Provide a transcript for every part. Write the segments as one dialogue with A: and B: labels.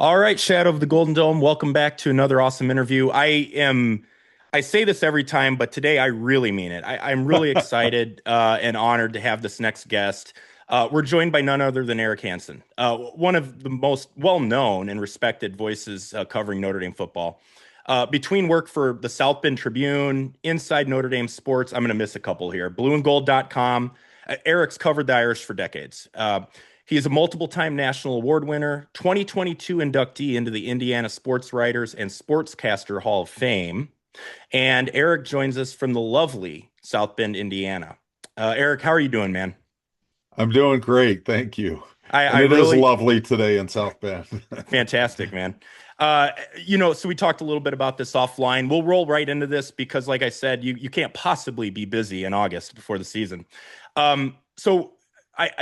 A: All right, Shadow of the Golden Dome, welcome back to another awesome interview. I say this every time, but today I really mean it. I'm really excited and honored to have this next guest. We're joined by none other than Eric Hansen, one of the most well-known and respected voices covering Notre Dame football. Between work for the South Bend Tribune, Inside Notre Dame Sports, I'm going to miss a couple here, blueandgold.com. Eric's covered the Irish for decades. He is a multiple-time national award winner, 2022 inductee into the Indiana Sports Writers and Sportscaster Hall of Fame. And Eric joins us from the lovely South Bend, Indiana. Eric, how are you doing, man?
B: I'm doing great, thank you.
A: I
B: And it is
A: really
B: lovely today in South Bend.
A: fantastic, man. So we talked a little bit about this offline. We'll roll right into this because, like I said, you can't possibly be busy in August before the season. So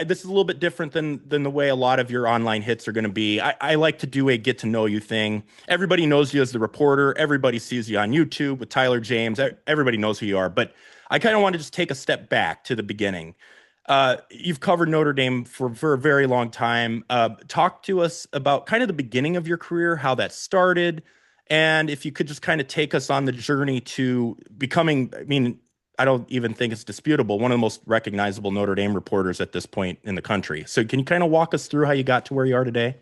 A: this is a little bit different than the way a lot of your online hits are going to be. I like to do a get to know you thing. Everybody knows you as the reporter. Everybody sees you on YouTube with Tyler James. Everybody knows who you are. But I kind of want to just take a step back to the beginning. You've covered Notre Dame for a very long time. Talk to us about kind of the beginning of your career, how that started, and if you could just kind of take us on the journey to becoming, I mean, I don't even think it's disputable, one of the most recognizable Notre Dame reporters at this point in the country. So can you kind of walk us through how you got to where you are today?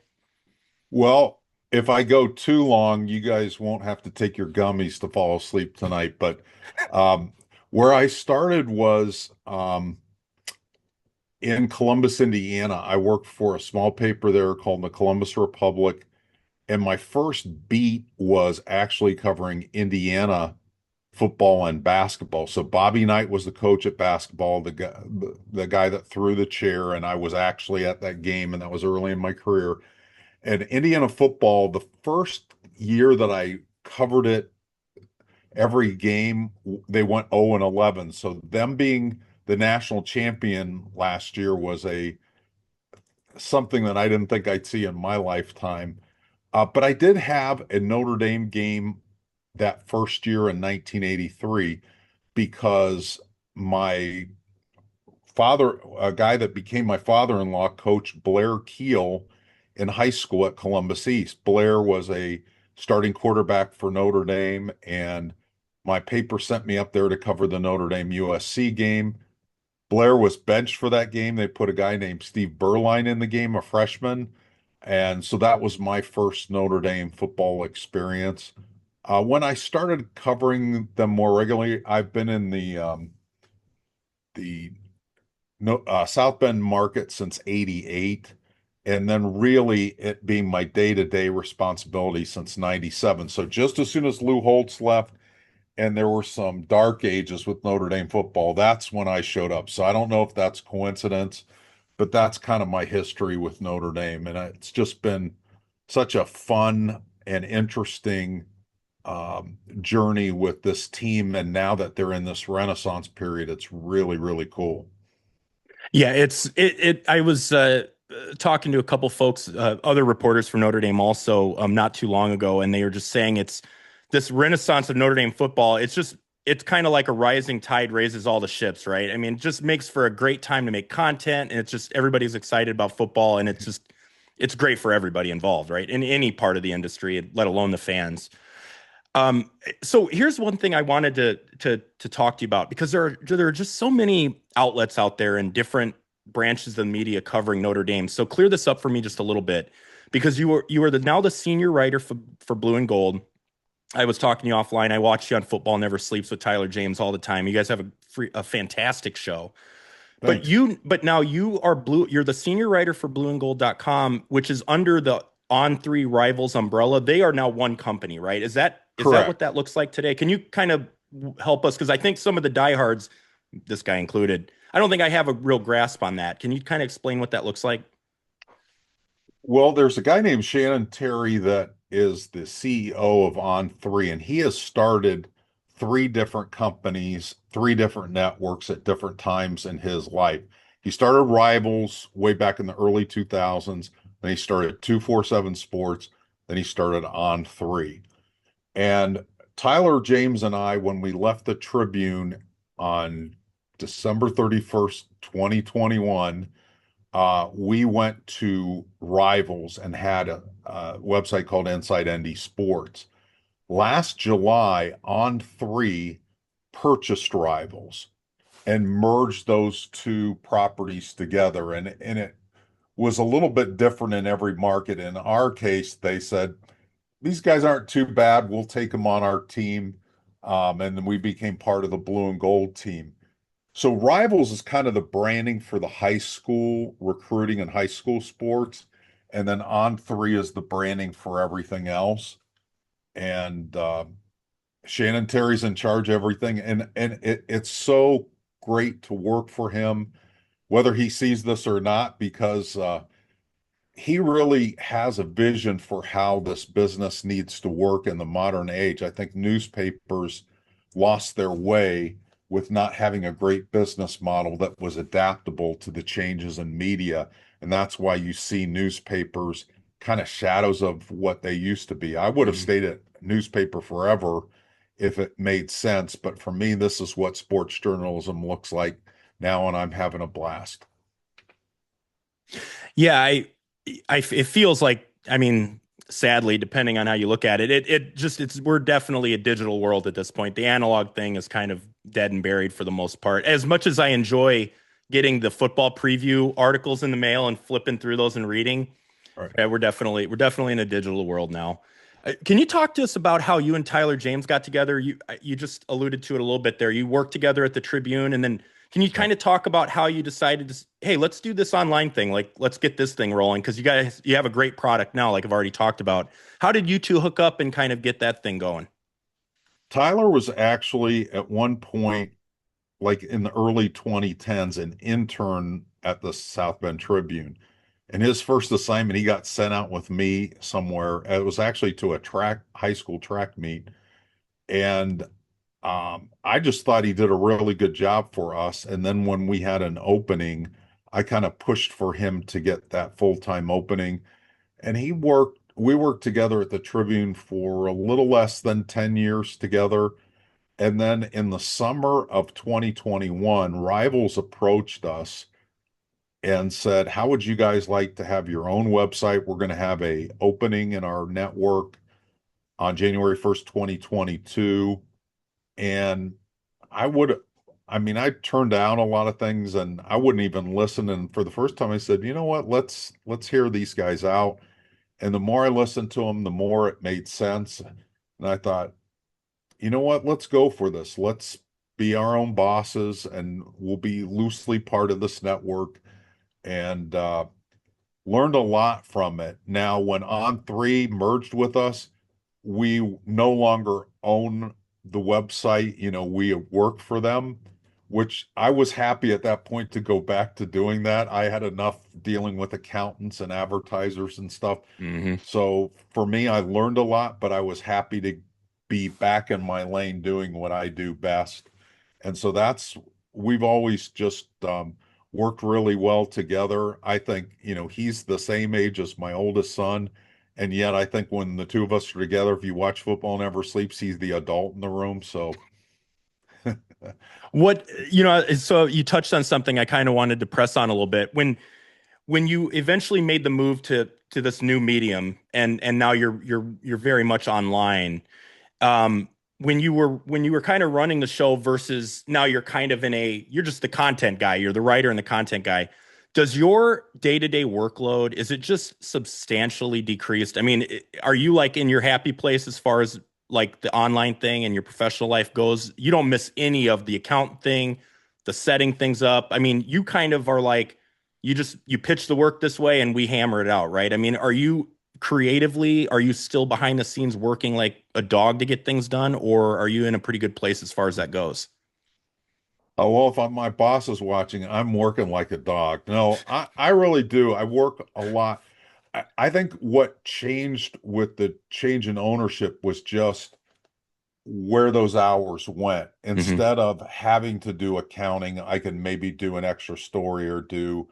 B: Well, if I go too long, you guys won't have to take your gummies to fall asleep tonight. But where I started was in Columbus, Indiana. I worked for a small paper there called the Columbus Republic, and my first beat was actually covering Indiana football and basketball. So Bobby Knight was the coach at basketball, the guy that threw the chair, and I was actually at that game, and that was early in my career. And Indiana football, the first year that I covered it, every game they went 0 and 11. So them being the national champion last year was a something that I didn't think I'd see in my lifetime. But I did have a Notre Dame game that first year in 1983 because my father, a guy that became my father-in-law, coached Blair Keel in high school at Columbus East. Blair was a starting quarterback for Notre Dame, and my paper sent me up there to cover the Notre Dame USC game. Blair was benched for that game. They put a guy named Steve Berline in the game, a freshman. And so that was my first Notre Dame football experience. When I started covering them more regularly, I've been in the no, South Bend market since '88, and then really it being my day-to-day responsibility since '97. So just as soon as Lou Holtz left, and there were some dark ages with Notre Dame football, that's when I showed up. So I don't know if that's coincidence, but that's kind of my history with Notre Dame, and it's just been such a fun and interesting journey with this team. And now that they're in this renaissance period, it's really, really cool.
A: Yeah, I was talking to a couple folks, other reporters from Notre Dame also not too long ago, and they were just saying it's this renaissance of Notre Dame football. It's kind of like a rising tide raises all the ships, right? I mean, it just makes for a great time to make content, and it's just everybody's excited about football, and it's great for everybody involved, right? In any part of the industry, let alone the fans. So here's one thing I wanted to talk to you about because there are just so many outlets out there in different branches of the media covering Notre Dame. So clear this up for me just a little bit because you are now the senior writer for Blue and Gold. I was talking to you offline. I watch you on Football Never Sleeps with Tyler James all the time. You guys have a fantastic show.
B: Thanks.
A: But now you're the senior writer for blueandgold.com, which is under the On Three Rivals umbrella. They are now one company, right? Is that what
B: Correct.
A: that looks like today? Can you kind of help us? Because I think some of the diehards, this guy included, I don't think I have a real grasp on that. Can you kind of explain what that looks like?
B: Well, there's a guy named Shannon Terry that is the CEO of On3, and he has started three different companies, three different networks at different times in his life. He started Rivals way back in the early 2000s, then he started 247 Sports, then he started On3. And Tyler James and I, when we left the Tribune on December 31st, 2021, we went to Rivals and had a website called Inside ND Sports. Last July, On3 purchased Rivals and merged those two properties together. And it was a little bit different in every market. In our case, they said, these guys aren't too bad. We'll take them on our team. And then we became part of the blue and gold team. So Rivals is kind of the branding for the high school recruiting and high school sports. And then On3 is the branding for everything else. And Shannon Terry's in charge of everything. And it's so great to work for him, whether he sees this or not, because he really has a vision for how this business needs to work in the modern age. I think newspapers lost their way with not having a great business model that was adaptable to the changes in media. And that's why you see newspapers kind of shadows of what they used to be. I would have
A: Mhm.
B: stayed at newspaper forever if it made sense. But for me, this is what sports journalism looks like now, and I'm having a blast.
A: Yeah, it feels like, I mean, sadly, depending on how you look at it, we're definitely a digital world at this point. The analog thing is kind of dead and buried for the most part. As much as I enjoy getting the football preview articles in the mail and flipping through those and reading,
B: All right.
A: we're definitely in a digital world now. Can you talk to us about how you and Tyler James got together? You just alluded to it a little bit there. You worked together at the Tribune, and then can you
B: Yeah.
A: kind of talk about how you decided to, hey, let's do this online thing. Like, let's get this thing rolling because you have a great product now, like I've already talked about. How did you two hook up and kind of get that thing going?
B: Tyler was actually at one point, like in the early 2010s, an intern at the South Bend Tribune. And his first assignment, he got sent out with me somewhere. It was actually to a high school track meet. And I just thought he did a really good job for us. And then when we had an opening, I kind of pushed for him to get that full-time opening. And we worked together at the Tribune for a little less than 10 years together. And then in the summer of 2021, Rivals approached us and said, "How would you guys like to have your own website? We're going to have a opening in our network on January 1st, 2022." And I would, I mean, I turned down a lot of things and I wouldn't even listen. And for the first time, I said, "You know what? Let's hear these guys out." And the more I listened to them, the more it made sense. And I thought, you know what? Let's go for this. Let's be our own bosses and we'll be loosely part of this network. And learned a lot from it. Now, when On3 merged with us, we no longer own the website. You know, we work for them, which I was happy at that point to go back to doing that. I had enough dealing with accountants and advertisers and stuff.
A: Hmm.
B: So for me, I learned a lot, but I was happy to be back in my lane doing what I do best. And so we've always just worked really well together. I think, you know, he's the same age as my oldest son. And yet I think when the two of us are together, if you watch Football Never Sleeps, he's the adult in the room. So
A: What, so you touched on something I kind of wanted to press on a little bit. When you eventually made the move to this new medium and now you're very much online, um when you were kind of running the show versus now you're just the content guy, you're the writer and the content guy, does your day-to-day workload, is it just substantially decreased? I mean, are you like in your happy place as far as like the online thing and your professional life goes? You don't miss any of the account thing, the setting things up. I mean, you kind of are like, you pitch the work this way and we hammer it out, right? I mean, are you still behind the scenes working like a dog to get things done, or are you in a pretty good place as far as that goes?
B: well, if my boss is watching, I'm working like a dog. No, I really do. I work a lot. I think what changed with the change in ownership was just where those hours went.
A: Hmm.
B: Instead of having to do accounting, I can maybe do an extra story or do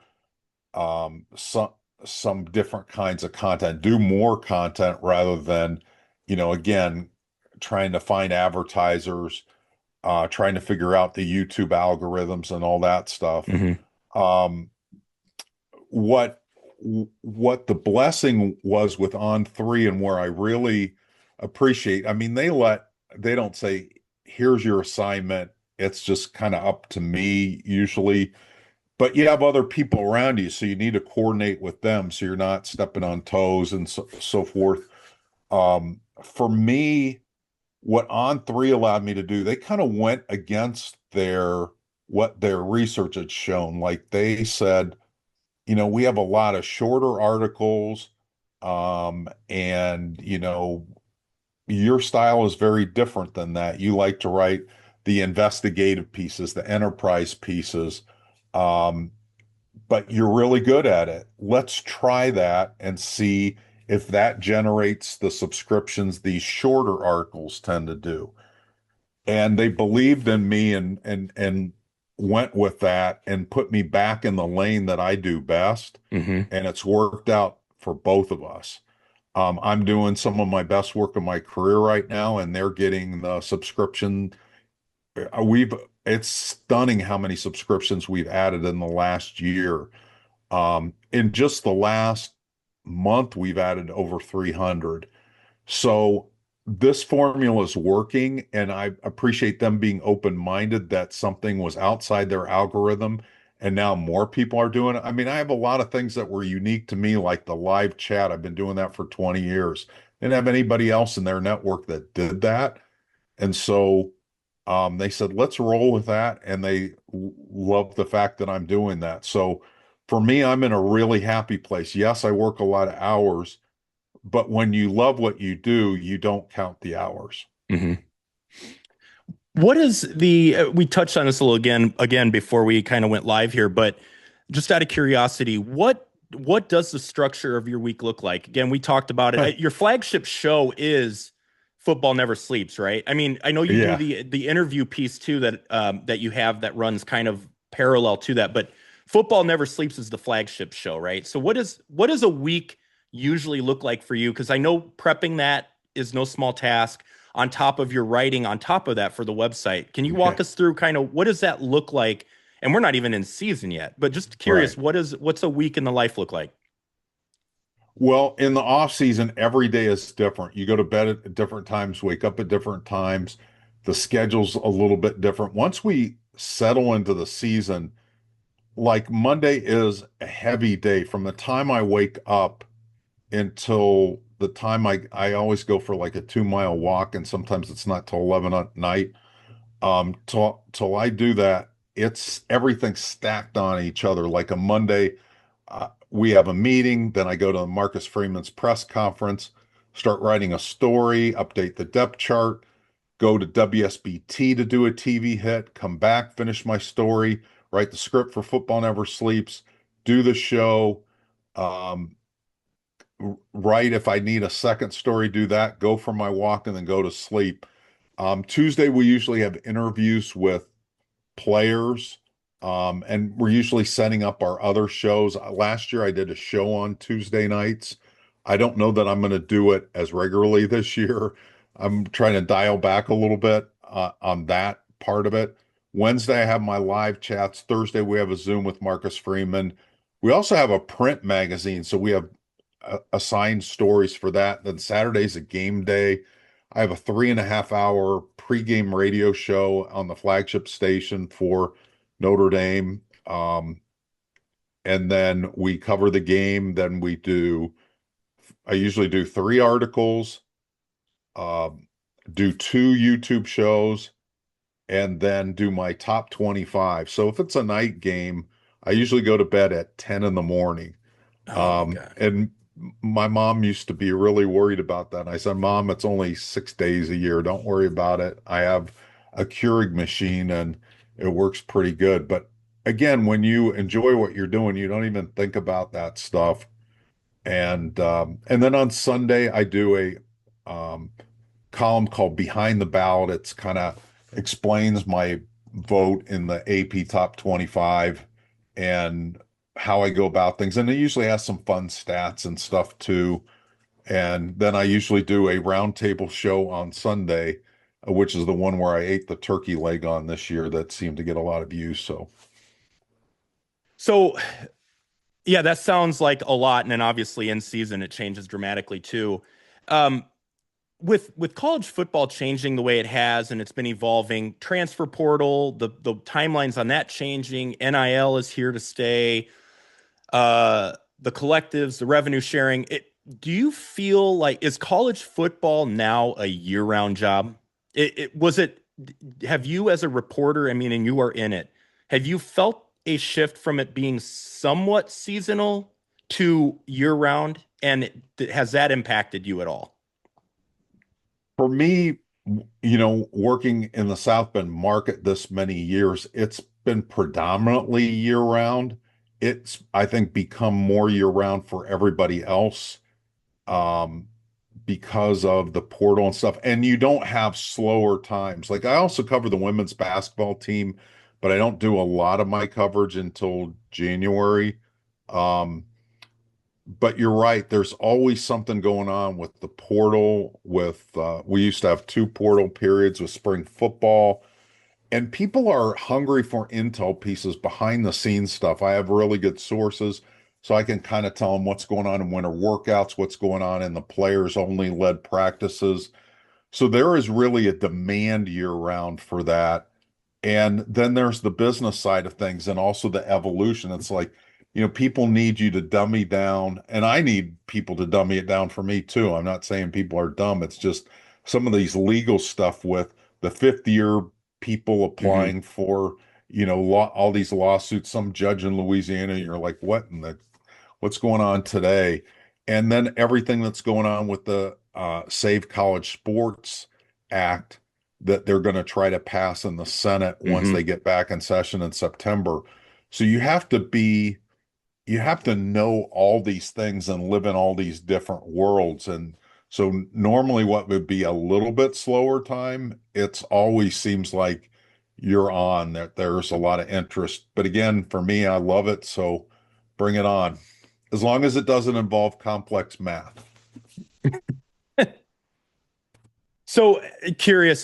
B: some different kinds of content, do more content rather than, you know, again, trying to find advertisers, trying to figure out the YouTube algorithms and all that stuff.
A: Hmm.
B: Um, what what the blessing was with On Three, and where I really appreciate, I mean, they don't say, here's your assignment. It's just kind of up to me usually, but you have other people around you, so you need to coordinate with them so you're not stepping on toes and so forth. For me, what On Three allowed me to do, they kind of went against what their research had shown. Like they said, we have a lot of shorter articles, and your style is very different than that. You like to write the investigative pieces, the enterprise pieces, um, but you're really good at it. Let's try that and see if that generates the subscriptions these shorter articles tend to do. And they believed in me and went with that and put me back in the lane that I do best.
A: Hmm.
B: And it's worked out for both of us. I'm doing some of my best work of my career right now, and they're getting the subscription. We've It's stunning how many subscriptions we've added in the last year. In just the last month, we've added over 300. So this formula is working, and I appreciate them being open-minded that something was outside their algorithm, and now more people are doing it. I mean, I have a lot of things that were unique to me, like the live chat. I've been doing that for 20 years. Didn't have anybody else in their network that did that. And so they said, let's roll with that. And they love the fact that I'm doing that. So for me, I'm in a really happy place. Yes, I work a lot of hours, but when you love what you do, you don't count the hours.
A: Hmm. What is we touched on this a little again before we kind of went live here, but just out of curiosity, what does the structure of your week look like? Again, we talked about it. Your flagship show is Football Never Sleeps, right? I mean, I know you do
B: Yeah.
A: the interview piece too that you have that runs kind of parallel to that, but Football Never Sleeps is the flagship show, right? So what does a week usually look like for you? Because I know prepping that is no small task on top of your writing on top of that for the website. Can you walk
B: Yeah.
A: us through kind of what does that look like? And we're not even in season yet, but just curious,
B: Right.
A: what's a week in the life look like?
B: Well, in the off season, every day is different. You go to bed at different times, wake up at different times. The schedule's a little bit different. Once we settle into the season, like Monday is a heavy day from the time I wake up until the time I always go for like a 2 mile walk, and sometimes it's not till 11 at night. Till I do that, it's everything stacked on each other. Like a Monday, we have a meeting, then I go to Marcus Freeman's press conference, start writing a story, update the depth chart, go to WSBT to do a TV hit, come back, finish my story, write the script for Football Never Sleeps, do the show, um, write if I need a second story, do that, go for my walk, and then go to sleep. Tuesday, we usually have interviews with players, and we're usually setting up our other shows. Last year, I did a show on Tuesday nights. I don't know that I'm going to do it as regularly this year. I'm trying to dial back a little bit on that part of it. Wednesday, I have my live chats. Thursday, we have a Zoom with Marcus Freeman. We also have a print magazine, so we have assigned stories for that. Then Saturday's a game day. I have a 3.5 hour pregame radio show on the flagship station for Notre Dame. And then we cover the game. I usually do 3 articles, um, do 2 YouTube shows, and then do my top 25. So if it's a night game, I usually go to bed at 10 in the morning.
A: Oh my God.
B: And my mom used to be really worried about that. And I said, Mom, it's only 6 days a year. Don't worry about it. I have a Keurig machine and it works pretty good. But again, when you enjoy what you're doing, you don't even think about that stuff. And then on Sunday, I do a column called Behind the Ballot. It's kind of explains my vote in the AP Top 25 and how I go about things. And it usually has some fun stats and stuff too. And then I usually do a roundtable show on Sunday, which is the one where I ate the turkey leg on this year that seemed to get a lot of views. So,
A: So Yeah, that sounds like a lot, and then obviously in season it changes dramatically too. Um, with college football changing the way it has, and it's been evolving, transfer portal, the timelines on that changing, NIL is here to stay. The collectives, the revenue sharing. Do you feel like is college football now a year-round job? It was it. Have you, as a reporter, I mean, and you are in it, have you felt a shift from it being somewhat seasonal to year-round, and has that impacted you at all?
B: For me, working in the South Bend market this many years, it's been predominantly year round. It's, I think, become more year round for everybody else, um, because of the portal and stuff. And you don't have slower times. Like I also cover the women's basketball team, but I don't do a lot of my coverage until January. Um, but you're right. There's always something going on with the portal. We used to have two portal periods with spring football, and people are hungry for intel pieces, behind the scenes stuff. I have really good sources, so I can kind of tell them what's going on in winter workouts, what's going on in the players only led practices. So there is really a demand year round for that. And then there's the business side of things and also the evolution. It's like, people need you to dummy down, and I need people to dummy it down for me too. I'm not saying people are dumb. It's just some of these legal stuff with the fifth year people
A: Hmm.
B: applying for, all these lawsuits, some judge in Louisiana, you're like, what's going on today? And then everything that's going on with the Save College Sports Act that they're going to try to pass in the Senate once they
A: Hmm.
B: get back in session in September. So you have to know all these things and live in all these different worlds. And so normally what would be a little bit slower time, it's always seems like you're on that. There's a lot of interest. But again, for me, I love it. So bring it on. As long as it doesn't involve complex math.
A: So I'm curious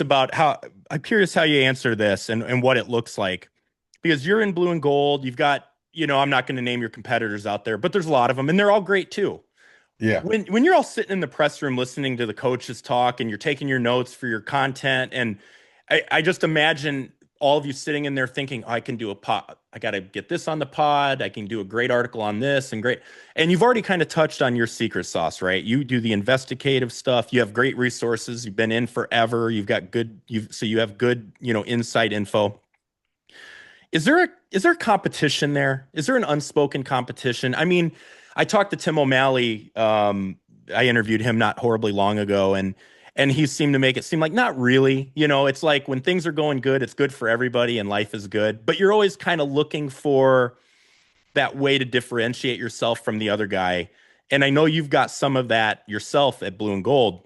A: how you answer this and what it looks like because you're in blue and gold. You've got, I'm not going to name your competitors out there, but there's a lot of them and they're all great too.
B: Yeah.
A: When you're all sitting in the press room listening to the coaches talk and you're taking your notes for your content, and I just imagine all of you sitting in there thinking, oh, I can do a pod. I got to get this on the pod. I can do a great article on this and great. And you've already kind of touched on your secret sauce, right? You do the investigative stuff. You have great resources. You've been in forever. You have good, inside info. Is there a competition there? Is there an unspoken competition? I mean, I talked to Tim O'Malley. I interviewed him not horribly long ago, and he seemed to make it seem like not really. It's like when things are going good, it's good for everybody, and life is good. But you're always kind of looking for that way to differentiate yourself from the other guy. And I know you've got some of that yourself at Blue and Gold.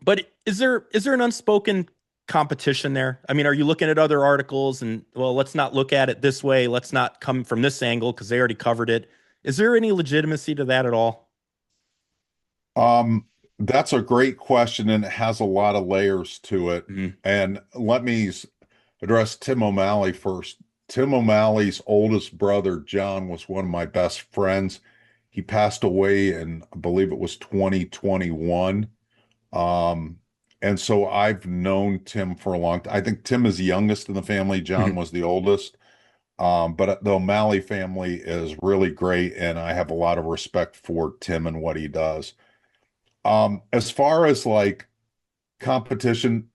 A: But is there an unspoken competition there? I mean, are you looking at other articles and well, let's not look at it this way. Let's not come from this angle because they already covered it. Is there any legitimacy to that at all?
B: Um, that's a great question, and it has a lot of layers to it.
A: Hmm.
B: And let me address Tim O'Malley first. Tim O'Malley's oldest brother, John, was one of my best friends. He passed away in, I believe it was 2021. Um, and so I've known Tim for a long time. I think Tim is the youngest in the family. John
A: Hmm.
B: was the oldest. But the O'Malley family is really great, and I have a lot of respect for Tim and what he does. As far as like competition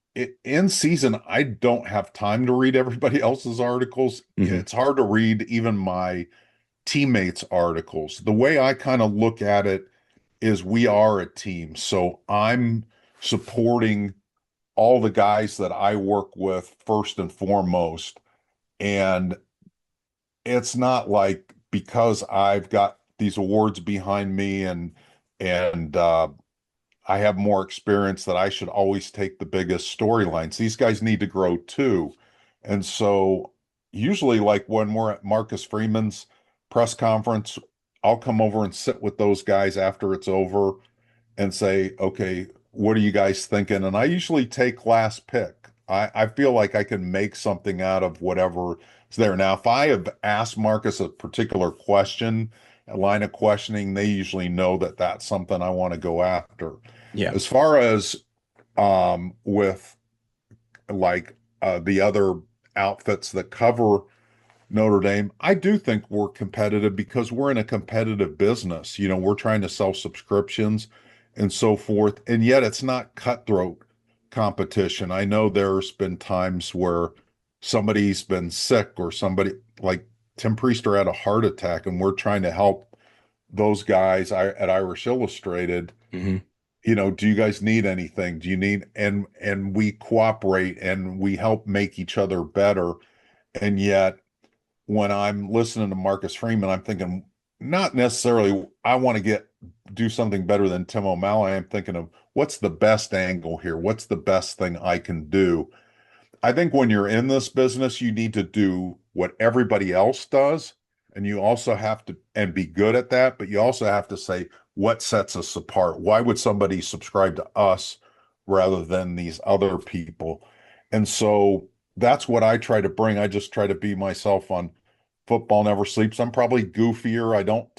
B: in season, I don't have time to read everybody else's articles.
A: Hmm.
B: It's hard to read even my teammates' articles. The way I kind of look at it is we are a team. So I'm supporting all the guys that I work with first and foremost. And it's not like because I've got these awards behind me and I have more experience that I should always take the biggest storylines. These guys need to grow too. And so usually like when we're at Marcus Freeman's press conference, I'll come over and sit with those guys after it's over and say, okay, what are you guys thinking? And I usually take last pick. I feel like I can make something out of whatever is there. Now, if I have asked Marcus a particular question a line of questioning, they usually know that that's something I want to go after.
A: Yeah.
B: As far as with like the other outfits that cover Notre Dame, I do think we're competitive because we're in a competitive business. You know, we're trying to sell subscriptions and so forth, and yet it's not cutthroat competition. I know there's been times where somebody's been sick or somebody like Tim Priester had a heart attack, and we're trying to help those guys at Irish Illustrated.
A: Hmm.
B: You know, do you guys need anything? Do you need and we cooperate and we help make each other better. And yet when I'm listening to Marcus Freeman, I'm thinking not necessarily I want to do something better than Tim O'Malley. I'm thinking of what's the best angle here? What's the best thing I can do? I think when you're in this business, you need to do what everybody else does. And you also have to, and be good at that, but you also have to say, what sets us apart? Why would somebody subscribe to us rather than these other people? And so that's what I try to bring. I just try to be myself on Football Never Sleeps. I'm probably goofier. I don't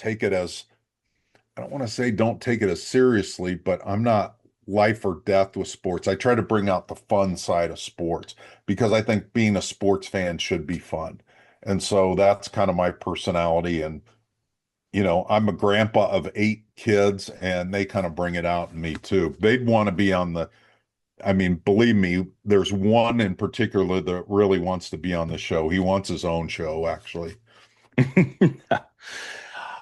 B: want to say don't take it as seriously, but I'm not life or death with sports. I try to bring out the fun side of sports because I think being a sports fan should be fun. And so that's kind of my personality. And, you know, I'm a grandpa of 8 kids and they kind of bring it out in me too. They'd want to be I mean, believe me, there's one in particular that really wants to be on the show. He wants his own show, actually.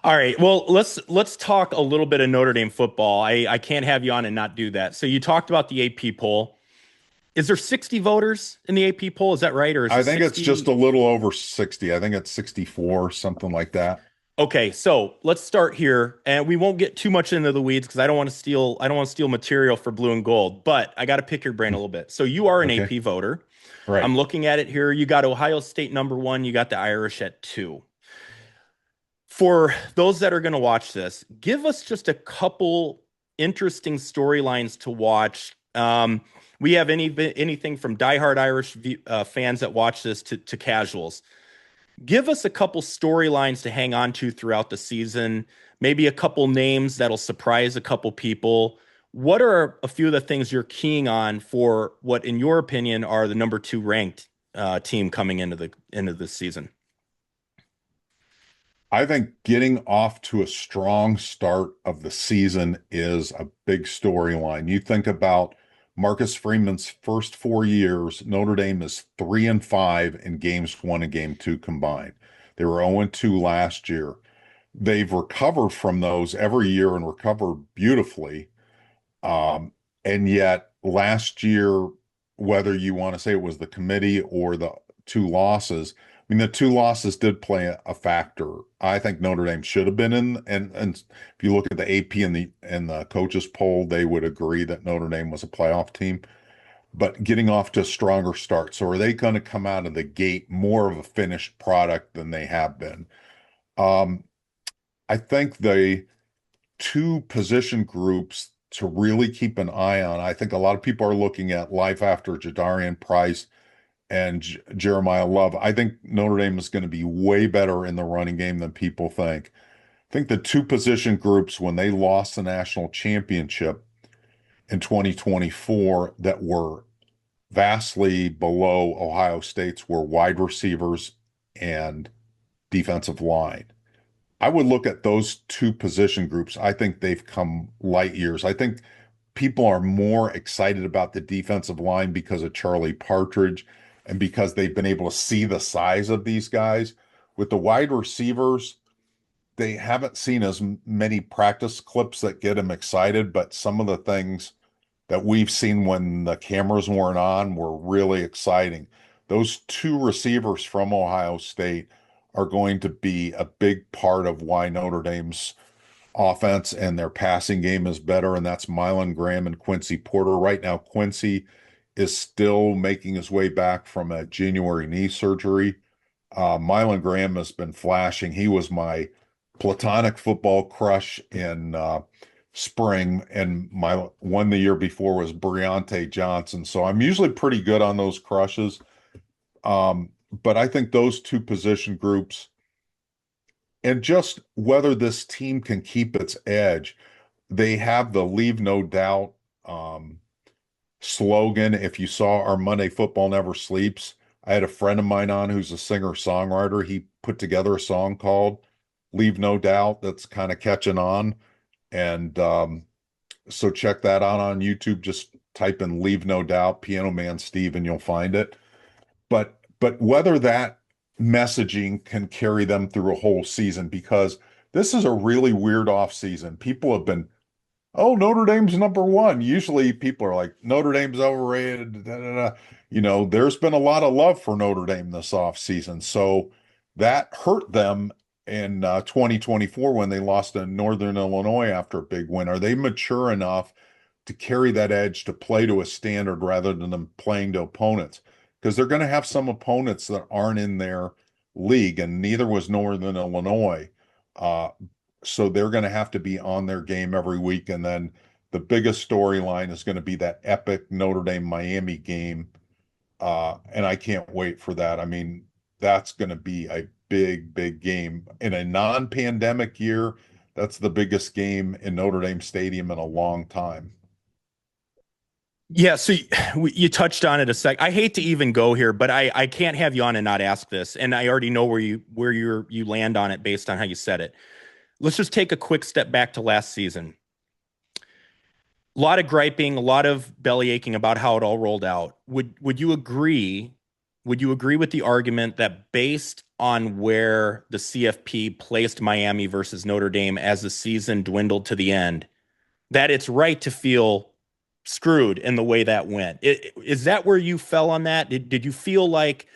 A: All right. Well, let's talk a little bit of Notre Dame football. I can't have you on and not do that. So you talked about the AP poll. Is there 60 voters in the AP poll? Is that right? Or is it
B: I think it's just
A: 60?
B: a little over 60. I think it's 64, something like that.
A: Okay, so let's start here, and we won't get too much into the weeds because I don't want to steal material for blue and gold, but I got to pick your brain a little bit. So you are an
B: Okay.
A: AP voter.
B: Right.
A: I'm looking at it here. You got Ohio State number one, you got the Irish at two. For those that are going to watch this, give us just a couple interesting storylines to watch. We have anything from diehard Irish fans that watch this to casuals. Give us a couple storylines to hang on to throughout the season, maybe a couple names that'll surprise a couple people. What are a few of the things you're keying on for what, in your opinion, are the number two ranked team coming into the end of this season?
B: I think getting off to a strong start of the season is a big storyline. You think about Marcus Freeman's first 4 years, Notre Dame is 3-5 in games one and game two combined. They were 0-2 last year. They've recovered from those every year and recovered beautifully. Um, and yet last year, whether you want to say it was the committee or the 2 losses, I mean, the 2 losses did play a factor. I think Notre Dame should have been in, and if you look at the AP and the coaches poll, they would agree that Notre Dame was a playoff team. But getting off to a stronger start. So are they going to come out of the gate more of a finished product than they have been? Um, I think the two position groups to really keep an eye on. I think a lot of people are looking at life after Jadarian Price and Jeremiah Love. I think Notre Dame is going to be way better in the running game than people think. I think the two position groups, when they lost the national championship in 2024, that were vastly below Ohio State's, were wide receivers and defensive line. I would look at those two position groups. I think they've come light years. I think people are more excited about the defensive line because of Charlie Partridge and because they've been able to see the size of these guys. With the wide receivers, they haven't seen as many practice clips that get them excited, but some of the things that we've seen when the cameras weren't on were really exciting. Those two receivers from Ohio State are going to be a big part of why Notre Dame's offense and their passing game is better, and that's Milan Graham and Quincy Porter. Right now, Quincy is still making his way back from a January knee surgery. Milan Graham has been flashing. He was my platonic football crush in spring, and my one the year before was Briante Johnson. So I'm usually pretty good on those crushes. But I think those two position groups and just whether this team can keep its edge. They have the leave no doubt um, slogan. If you saw our Monday Football Never Sleeps, I had a friend of mine on who's a singer-songwriter. He put together a song called Leave No Doubt that's kind of catching on. And so check that out on YouTube. Just type in Leave No Doubt, Piano Man Steve, and you'll find it. But whether that messaging can carry them through a whole season, because this is a really weird off season. People have been, oh, Notre Dame's number one. Usually people are like, Notre Dame's overrated. Da, da, da. There's been a lot of love for Notre Dame this off season. So that hurt them in 2024 when they lost to Northern Illinois after a big win. Are they mature enough to carry that edge to play to a standard rather than them playing to opponents? Because they're going to have some opponents that aren't in their league, and neither was Northern Illinois. Uh, so they're going to have to be on their game every week. And then the biggest storyline is going to be that epic Notre Dame Miami game. And I can't wait for that. I mean, that's going to be a big, big game. In a non-pandemic year, that's the biggest game in Notre Dame Stadium in a long time.
A: Yeah, so you touched on it a sec. I hate to even go here, but I can't have you on and not ask this, and I already know where you land on it based on how you said it. Let's just take a quick step back to last season. A lot of griping, a lot of belly aching about how it all rolled out. Would you agree? Would you agree with the argument that based on where the CFP placed Miami versus Notre Dame as the season dwindled to the end, that it's right to feel screwed in the way that went? Is that where you fell on that? Did you feel like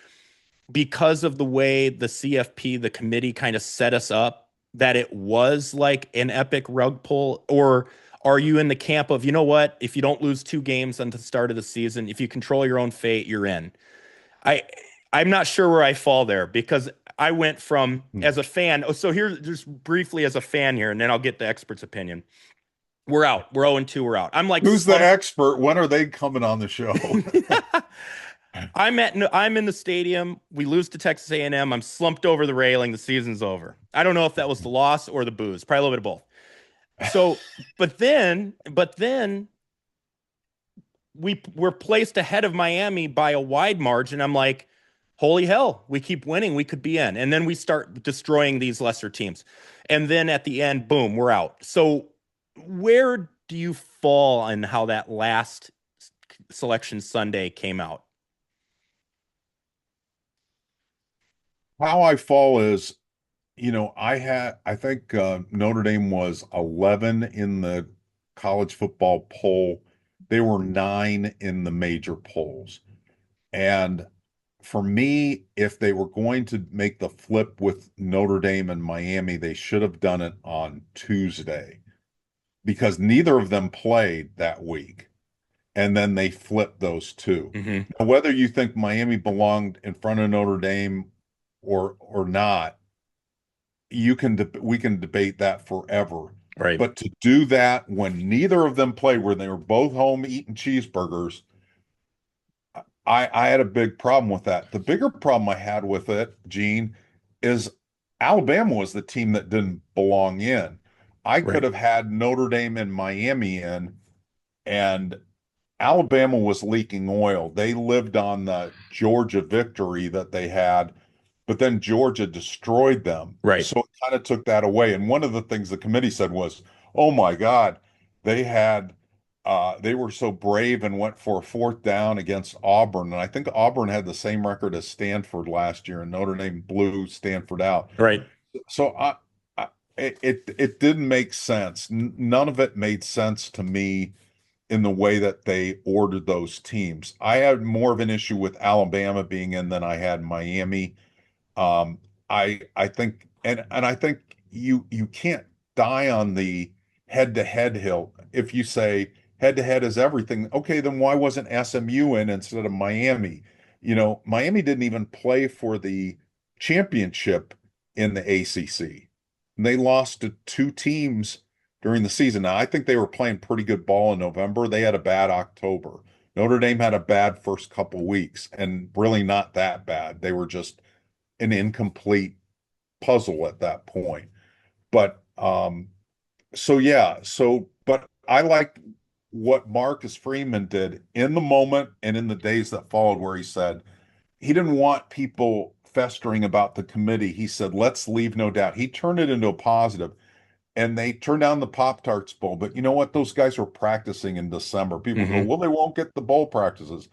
A: because of the way the CFP, the committee kind of set us up, that it was like an epic rug pull? Or are you in the camp of, you know what, if you don't lose two games at the start of the season, if you control your own fate, you're in? I I'm not sure where I fall there because I went from
B: Hmm.
A: as a fan. Oh, so here, just briefly as a fan here, and then I'll get the expert's opinion. We're out. We're 0-2. We're out. I'm like
B: Who's the
A: slumped.
B: expert? When are they coming on the show?
A: I'm in the stadium. We lose to Texas A&M. I'm slumped over the railing. The season's over. I don't know if that was the loss or the booze. Probably a little bit of both. So, but then we were placed ahead of Miami by a wide margin. I'm like, holy hell, we keep winning. We could be in. And then we start destroying these lesser teams. And then at the end, boom, we're out. So where do you fall in how that last selection Sunday came out?
B: How I fall is, I think Notre Dame was 11 in the college football poll. They were nine in the major polls. And for me, if they were going to make the flip with Notre Dame and Miami, they should have done it on Tuesday because neither of them played that week. And then they flipped those two.
A: Mm-hmm.
B: Now, whether you think Miami belonged in front of Notre Dame or not, we can debate that forever.
A: Right.
B: But to do that when neither of them played, where they were both home eating cheeseburgers, I had a big problem with that. The bigger problem I had with it, Gene, is Alabama was the team that didn't belong in. I could
A: Right.
B: have had Notre Dame and Miami in, and Alabama was leaking oil. They lived on the Georgia victory that they had, but then Georgia destroyed them.
A: Right.
B: So it kind of took that away. And one of the things the committee said was, oh my God, they had they were so brave and went for a fourth down against Auburn. And I think Auburn had the same record as Stanford last year, and Notre Dame blew Stanford out.
A: Right.
B: So it didn't make sense. None of it made sense to me in the way that they ordered those teams. I had more of an issue with Alabama being in than I had Miami. Um, I think and I think you can't die on the head-to-head hill. If you say head-to-head is everything, okay, then why wasn't SMU in instead of Miami? Miami didn't even play for the championship in the ACC. They lost to two teams during the season. Now, I think they were playing pretty good ball in November. They had a bad October. Notre Dame had a bad first couple weeks, and really not that bad. They were just an incomplete puzzle at that point. But so yeah, but I liked what Marcus Freeman did in the moment and in the days that followed, where he said he didn't want people festering about the committee. He said, let's leave no doubt. He turned it into a positive, and they turned down the Pop-Tarts Bowl. But you know what? Those guys were practicing in December. People go,
A: Hmm.
B: well, they won't get the bowl practices.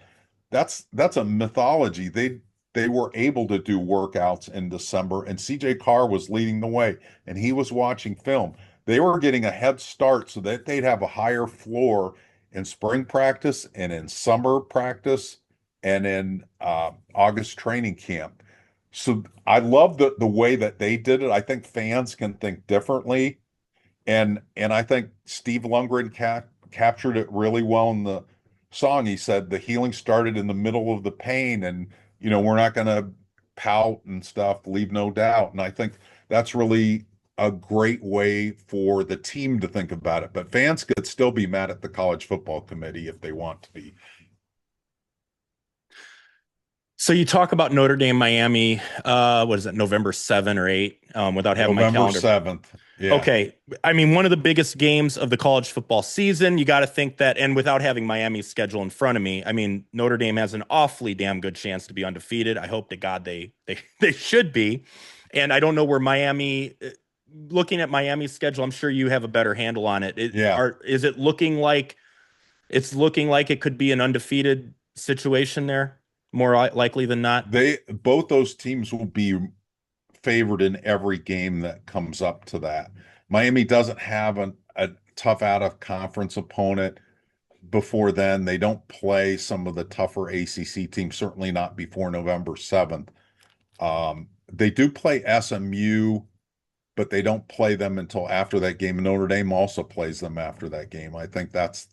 B: That's a mythology. They were able to do workouts in December, and CJ Carr was leading the way, and he was watching film. They were getting a head start so that they'd have a higher floor in spring practice and in summer practice and in August training camp. So I love the way that they did it. I think fans can think differently, and I think Steve Lundgren captured it really well in the song. He said the healing started in the middle of the pain, and we're not going to pout and stuff, leave no doubt. And I think that's really a great way for the team to think about it. But fans could still be mad at the college football committee if they want to be.
A: So you talk about Notre Dame, Miami, what is it, November 7 or 8, without having my
B: November
A: calendar.
B: 7th. Yeah.
A: Okay. I mean, one of the biggest games of the college football season. You got to think that, and without having Miami's schedule in front of me, I mean, Notre Dame has an awfully damn good chance to be undefeated. I hope to God they should be. And I don't know where Miami, looking at Miami's schedule, I'm sure you have a better handle on it.
B: Yeah.
A: Is it looking like it could be an undefeated situation there, more likely than not?
B: They both those teams will be favored in every game that comes up to that. Miami doesn't have a tough out of conference opponent before then. They don't play some of the tougher ACC teams, certainly not before November 7th. They do play SMU, but they don't play them until after that game. Notre Dame also plays them after that game. I think that's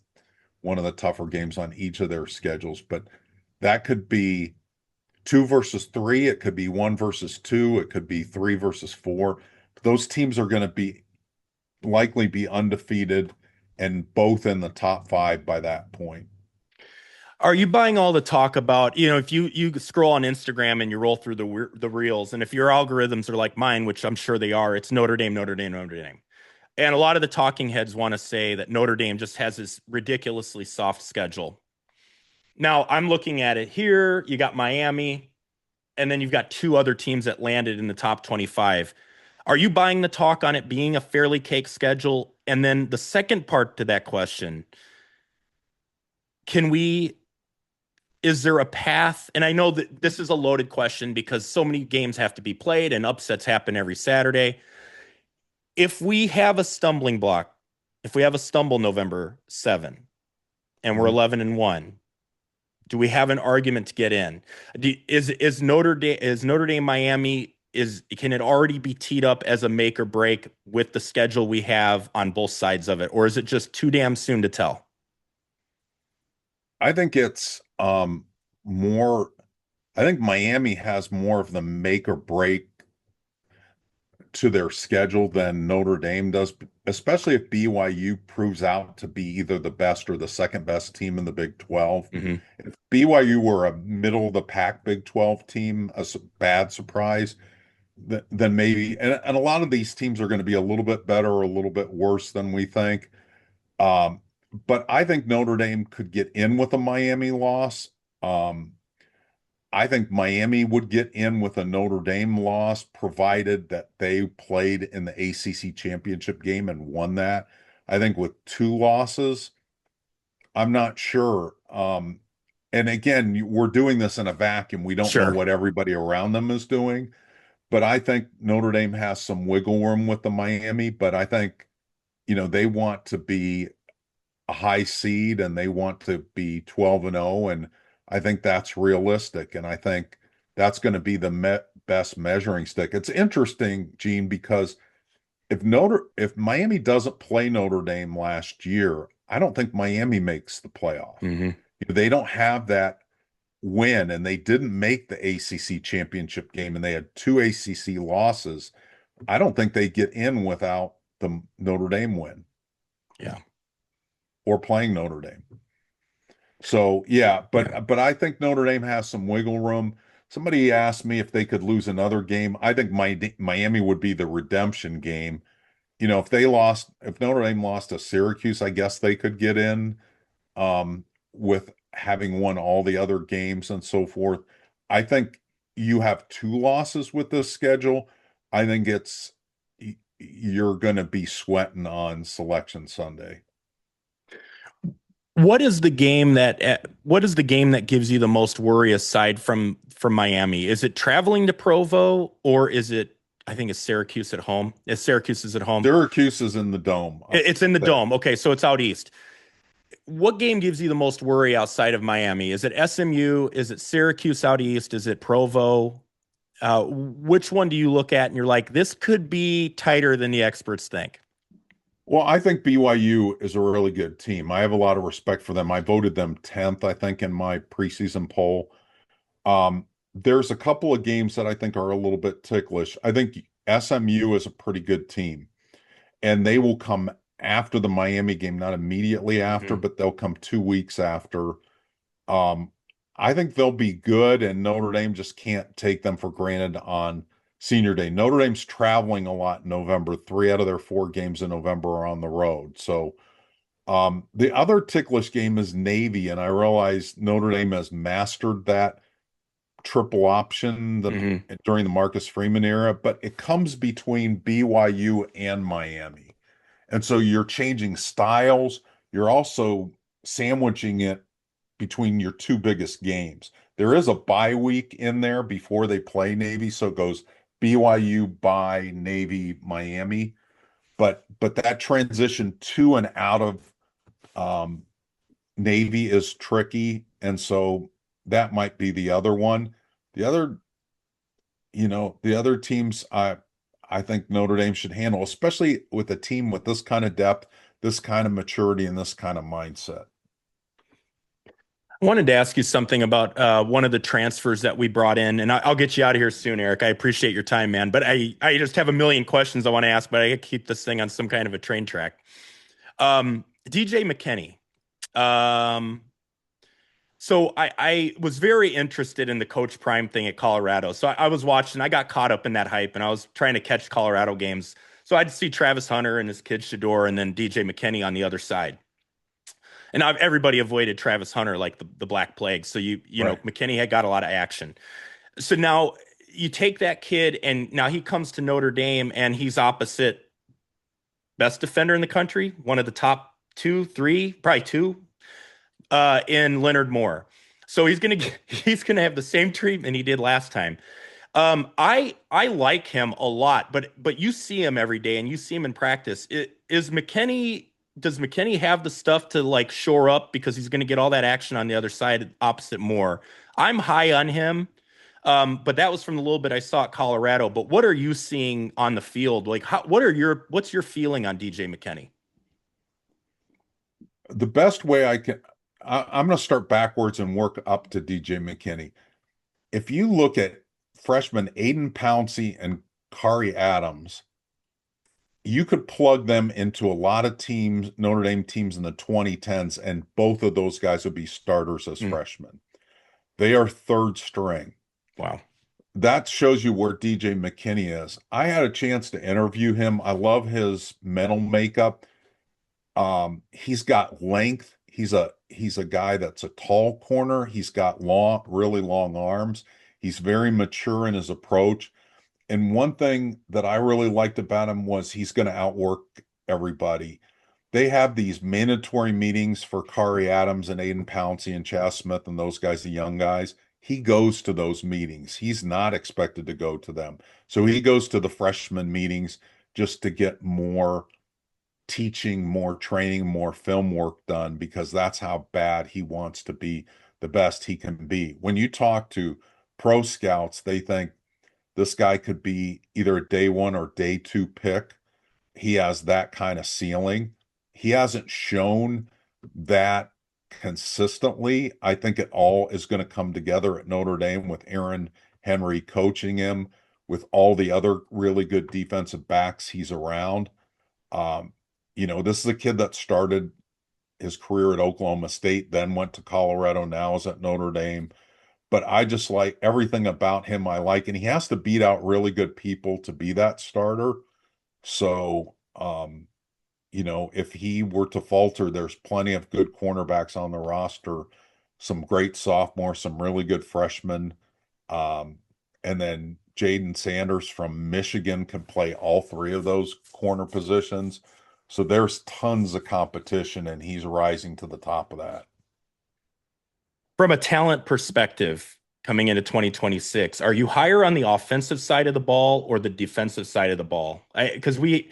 B: one of the tougher games on each of their schedules, but that could be two versus three. It could be one versus two. It could be three versus four. Those teams are going to be likely be undefeated and both in the top five by that point.
A: Are you buying all the talk about, if you scroll on Instagram and you roll through the reels, and if your algorithms are like mine, which I'm sure they are, it's Notre Dame, Notre Dame, Notre Dame. And a lot of the talking heads want to say that Notre Dame just has this ridiculously soft schedule. Now, I'm looking at it here. You got Miami, and then you've got two other teams that landed in the top 25. Are you buying the talk on it being a fairly cake schedule? And then the second part to that question, can we is there a path? And I know that this is a loaded question because so many games have to be played and upsets happen every Saturday. If we have a stumbling block, if we have a stumble November 7 and we're
B: Mhm.
A: 11-1, do we have an argument to get in? Is Notre Dame Miami, can it already be teed up as a make or break with the schedule we have on both sides of it, or is it just too damn soon to tell?
B: I think it's more, I think Miami has more of the make or break to their schedule than Notre Dame does, especially if BYU proves out to be either the best or the second best team in the Big 12.
A: Hmm.
B: If BYU were a middle of the pack Big 12 team, bad surprise, then maybe, and a lot of these teams are going to be a little bit better or a little bit worse than we think. Um, but I think Notre Dame could get in with a Miami loss. Um, I think Miami would get in with a Notre Dame loss, provided that they played in the ACC championship game and won that. I think with two losses, I'm not sure. And again, we're doing this in a vacuum. We don't know
A: Sure.
B: what everybody around them is doing, but I think Notre Dame has some wiggle room with the Miami, but I think, they want to be a high seed and they want to be 12-0, and I think that's realistic, and I think that's going to be the best measuring stick. It's interesting, Gene, because if Miami doesn't play Notre Dame last year, I don't think Miami makes the playoff.
A: Hmm.
B: They don't have that win, and they didn't make the ACC championship game, and they had two ACC losses. I don't think they get in without the Notre Dame win
A: Yeah.
B: or playing Notre Dame. So yeah,
A: Yeah.
B: but I think Notre Dame has some wiggle room. Somebody asked me if they could lose another game. I think Miami would be the redemption game. If Notre Dame lost to Syracuse, I guess they could get in with having won all the other games and so forth. I think you have two losses with this schedule. I think you're going to be sweating on Selection Sunday.
A: What is the game that gives you the most worry aside from Miami? Is it traveling to Provo or is it I think it's Syracuse at home? Is Syracuse is at home?
B: Syracuse is in the dome.
A: It's in the dome. Okay, so it's out east. What game gives you the most worry outside of Miami? Is it SMU? Is it Syracuse out east? Is it Provo? Which one do you look at and you're like, this could be tighter than the experts think?
B: Well, I think BYU is a really good team. I have a lot of respect for them. I voted them 10th, I think, in my preseason poll. There's a couple of games that I think are a little bit ticklish. I think SMU is a pretty good team, and they will come after the Miami game, not immediately after,
A: Mhm.
B: but they'll come 2 weeks after. Um, I think they'll be good, and Notre Dame just can't take them for granted on Senior Day. Notre Dame's traveling a lot in November. 3 out of their 4 games in November are on the road. So the other ticklish game is Navy, and I realize Notre Dame has mastered that triple option
A: Mhm.
B: during the Marcus Freeman era, but it comes between BYU and Miami. And so you're changing styles. You're also sandwiching it between your two biggest games. There is a bye week in there before they play Navy, so it goes BYU by Navy Miami. But that transition to and out of um, Navy is tricky, and so that might be the other one. The other, the other teams I think Notre Dame should handle, especially with a team with this kind of depth, this kind of maturity, and this kind of mindset.
A: I wanted to ask you something about one of the transfers that we brought in, and I'll get you out of here soon, Eric. I appreciate your time, man. But I just have a million questions I want to ask, but I gotta keep this thing on some kind of a train track. DJ McKinney. Um, so I was very interested in the Coach Prime thing at Colorado. So I was watching, I got caught up in that hype, and I was trying to catch Colorado games. So I'd see Travis Hunter and his kid Shador, and then DJ McKinney on the other side. And everybody avoided Travis Hunter like the Black Plague. So
B: Right.
A: McKinney had got a lot of action. So now you take that kid, and now he comes to Notre Dame, and he's opposite best defender in the country, one of the top two, three, probably two, in Leonard Moore. So he's gonna have the same treatment he did last time. I like him a lot, but you see him every day and you see him in practice. Is McKinney does McKinney have the stuff to like shore up because he's going to get all that action on the other side opposite Moore? I'm high on him. But that was from the little bit I saw at Colorado. But what are you seeing on the field? Like, what's your feeling on DJ McKinney?
B: The best way I'm going to start backwards and work up to DJ McKinney. If you look at freshman Aiden Pouncey and Kari Adams, you could plug them into a lot of teams, Notre Dame teams in the 2010s, and both of those guys would be starters as
A: Mm,
B: freshmen. They are third string.
A: wow.
B: That shows you where DJ McKinney is. I had a chance to interview him. I love his mental makeup. He's got length. He's a guy that's a tall corner. He's got really long arms. He's very mature in his approach. And one thing that I really liked about him was he's going to outwork everybody. They have these mandatory meetings for Kari Adams and Aiden Pouncey and Chaz Smith and those guys, the young guys. He goes to those meetings. He's not expected to go to them. So he goes to the freshman meetings just to get more teaching, more training, more film work done because that's how bad he wants to be the best he can be. When you talk to pro scouts, they think this guy could be either a day one or day two pick. He has that kind of ceiling. He hasn't shown that consistently. I think it all is going to come together at Notre Dame with Aaron Henry coaching him, with all the other really good defensive backs he's around. Um, this is a kid that started his career at Oklahoma State, then went to Colorado, now is at Notre Dame. but I just like everything about him I like, and he has to beat out really good people to be that starter. So, if he were to falter, there's plenty of good cornerbacks on the roster, some great sophomores, some really good freshmen. Um, and then Jaden Sanders from Michigan can play all three of those corner positions. So there's tons of competition, and he's rising to the top of that.
A: From a talent perspective, coming into 2026, are you higher on the offensive side of the ball or the defensive side of the ball? Because we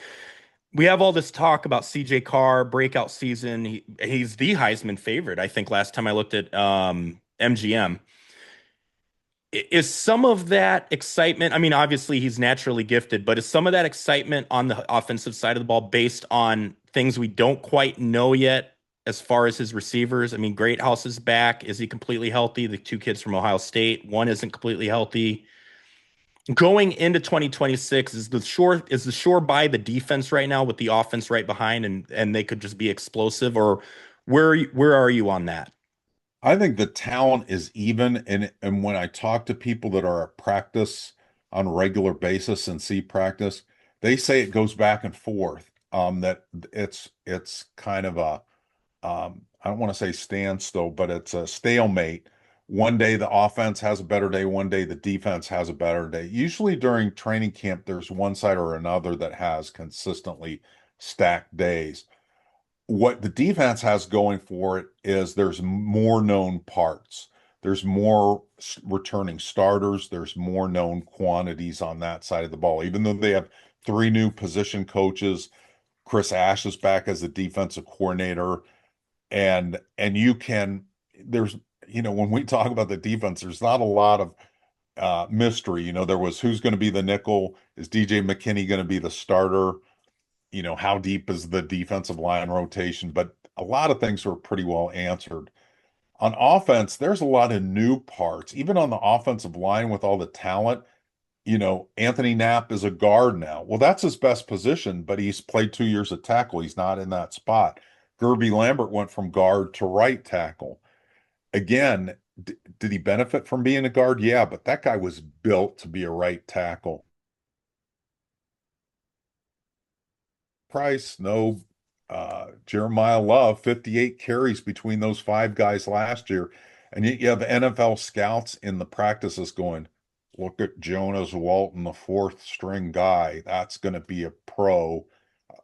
A: have all this talk about CJ Carr breakout season. He's the Heisman favorite. I think last time I looked at MGM. Is some of that excitement, I mean, obviously he's naturally gifted, but is some of that excitement on the offensive side of the ball based on things we don't quite know yet as far as his receivers? I mean, Greathouse is back. Is he completely healthy? The two kids from Ohio State, one isn't completely healthy. Going into 2026, is the shore by the defense right now with the offense right behind and they could just be explosive, or where are you on that?
B: I think the talent is even, and when I talk to people that are at practice on a regular basis and see practice, they say it goes back and forth. That it's kind of a I don't want to say standstill, but it's a stalemate. One day the offense has a better day, one day the defense has a better day. Usually during training camp, there's one side or another that has consistently stacked days. What the defense has going for it is there's more known parts. There's more returning starters. There's more known quantities on that side of the ball. Even though they have three new position coaches, Chris Ash is back as the defensive coordinator, and you can there's when we talk about the defense, there's not a lot of mystery. There was who's going to be the nickel, is DJ McKinney going to be the starter, how deep is the defensive line rotation, but a lot of things were pretty well answered. On offense, there's a lot of new parts, even on the offensive line with all the talent. Anthony Knapp is a guard now. Well, that's his best position, but he's played 2 years at tackle. He's not in that spot. Gerby Lambert went from guard to right tackle. Again, did he benefit from being a guard? Yeah, but that guy was built to be a right tackle. Price, no. Jeremiah Love, 58 carries between those five guys last year. And you have NFL scouts in the practices going, look at Jonas Walton, the fourth string guy. That's going to be a pro,